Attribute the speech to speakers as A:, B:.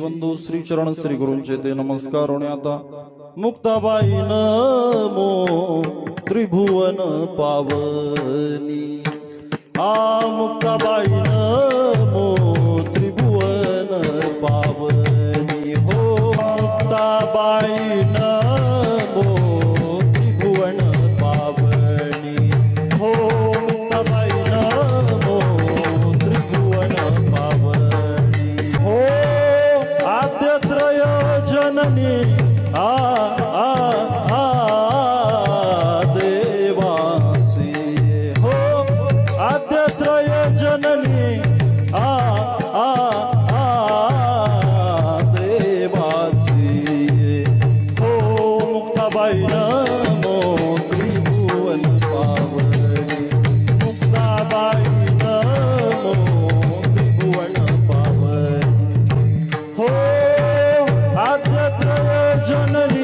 A: वंदू श्री चरण श्री गुरूंचे ते नमस्कार होणे आता मुक्ताबाई नमो त्रिभुवन पावनी आ मुक्ताबाई नमो त्रिभुवन पावनी हो मुक्ताबाई नमो त्रिभुवन पावनी हो मुक्ताबाई नमो त्रिभुवन पावनी हो आद्यत्रय जननी आ देवासी हो आद्यत्रय जननी देवासी हो मुक्ताबाई नमो त्रिभुवन पावनी मुक्ताबाई नमो त्रिभुवन पावनी हो आद्यत्रय जननी